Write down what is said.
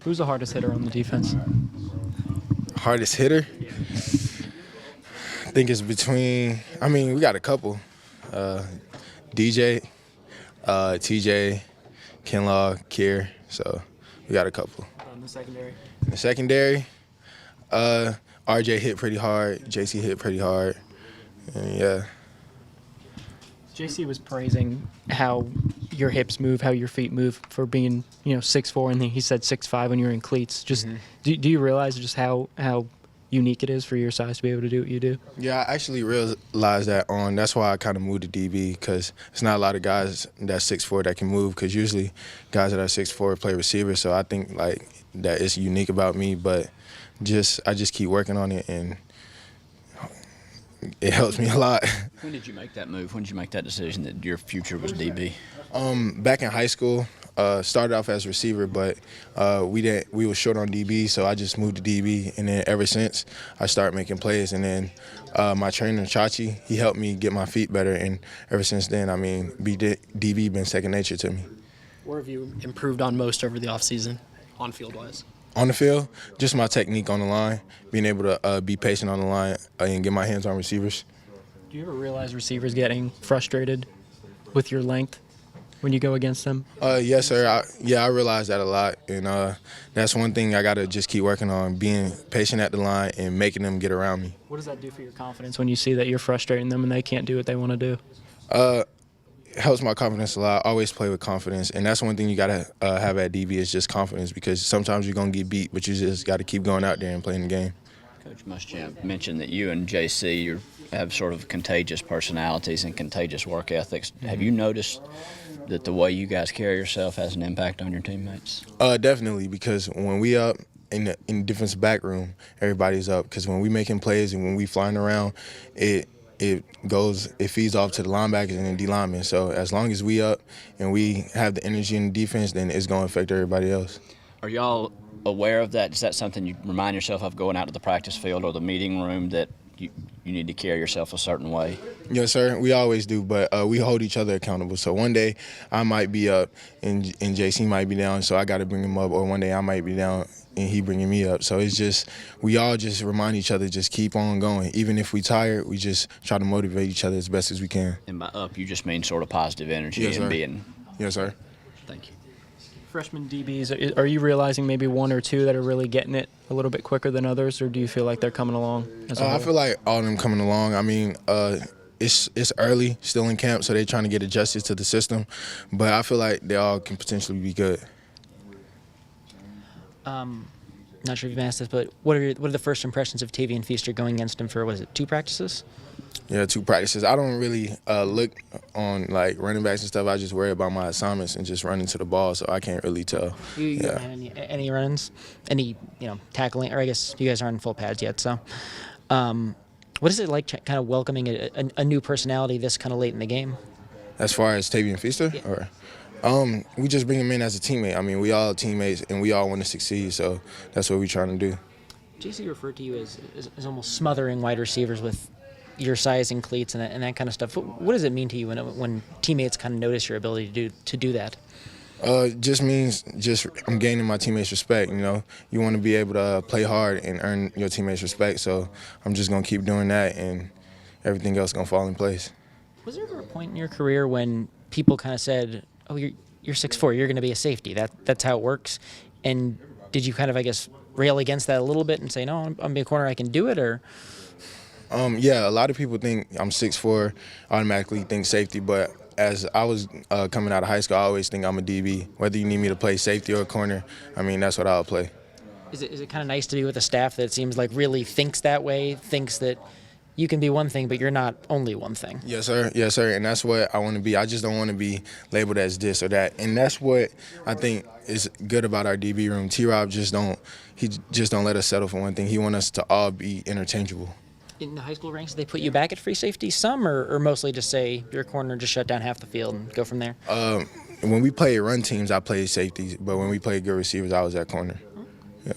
Who's the hardest hitter on the defense? Hardest hitter? I think it's between, we got a couple. DJ, TJ, Kinlaw, Kier. So we got a couple. On the secondary? In the secondary, RJ hit pretty hard. JC hit pretty hard. And yeah. JC was praising how your hips move, how your feet move for being, 6'4", and then he said 6'5" when you were in cleats. Just do you realize just how unique it is for your size to be able to do what you do? Yeah, I actually realized that that's why I kind of moved to DB, because it's not a lot of guys that's 6'4" that can move, because usually guys that are 6'4" play receiver. So I think like that is unique about me, but I just keep working on it, and it helps me a lot. When did you make that move? When did you make that decision that your future was DB? Back in high school, started off as receiver, but we were short on DB, so I just moved to DB, and then ever since I started making plays. And then my trainer Chachi, he helped me get my feet better, and ever since then, DB been second nature to me. Where have you improved on most over the offseason, on field wise? On the field, just my technique on the line, being able to be patient on the line and get my hands on receivers. Do you ever realize receivers getting frustrated with your length when you go against them? Yes, sir. I realize that a lot, and that's one thing I got to just keep working on, being patient at the line and making them get around me. What does that do for your confidence when you see that you're frustrating them and they can't do what they want to do? It helps my confidence a lot. I always play with confidence, and that's one thing you got to have at DB is just confidence, because sometimes you're going to get beat, but you just got to keep going out there and playing the game. Coach Muschamp mentioned that you and JC have sort of contagious personalities and contagious work ethics. Have you noticed that the way you guys carry yourself has an impact on your teammates? Definitely, because when we up in the defensive back room, everybody's up, because when we making plays and when we flying around, it feeds off to the linebackers and the D linemen. So as long as we up and we have the energy in the defense, then it's going to affect everybody else. Are y'all aware of that? Is that something you remind yourself of going out to the practice field or the meeting room, that you need to carry yourself a certain way? Yes, sir. We always do, but we hold each other accountable. So one day I might be up and JC might be down, so I got to bring him up, or one day I might be down and he bringing me up. So it's just, we all just remind each other, just keep on going. Even if we tired, we just try to motivate each other as best as we can. And by up, you just mean sort of positive energy. Yes, and sir. being. Yes, sir. Thank you. Freshman DBs, are you realizing maybe one or two that are really getting it a little bit quicker than others, or do you feel like they're coming along as a whole? I feel like all of them coming along. It's early, still in camp, so they're trying to get adjusted to the system. But I feel like they all can potentially be good. Not sure if you've asked this, but what are the first impressions of Tavian Feaster going against him for, was it 2 practices? Yeah, 2 practices. I don't really look on like running backs and stuff. I just worry about my assignments and just running to the ball, so I can't really tell. You haven't had any run-ins, any tackling, or I guess you guys aren't in full pads yet. So, what is it like, kind of welcoming a new personality this kind of late in the game? As far as Tavian Feaster, yeah. Or we just bring him in as a teammate. We all teammates and we all want to succeed, so that's what we're trying to do. JC referred to you as almost smothering wide receivers with your size and cleats and that kind of stuff. What does it mean to you when teammates kind of notice your ability to do that? Just means I'm gaining my teammates' respect. You want to be able to play hard and earn your teammates' respect. So I'm just gonna keep doing that, and everything else gonna fall in place. Was there ever a point in your career when people kind of said, "Oh, you're 6'4", you're going to be a safety. That's how it works"? And did you kind of, I guess, rail against that a little bit and say, "No, I'm being a corner, I can do it"? Or yeah, a lot of people think I'm 6'4", automatically think safety, but as I was coming out of high school, I always think I'm a DB. Whether you need me to play safety or corner, that's what I'll play. Is it kind of nice to be with a staff that seems like really thinks that way, thinks that you can be one thing, but you're not only one thing? Yes, sir. Yes, sir. And that's what I want to be. I just don't want to be labeled as this or that. And that's what I think is good about our DB room. T-Rob just don't let us settle for one thing. He wants us to all be interchangeable. In the high school ranks, did they put you back at free safety some, or mostly just say you're a corner, just shut down half the field and go from there? When we play run teams, I played safety, but when we played good receivers, I was at corner. Yeah.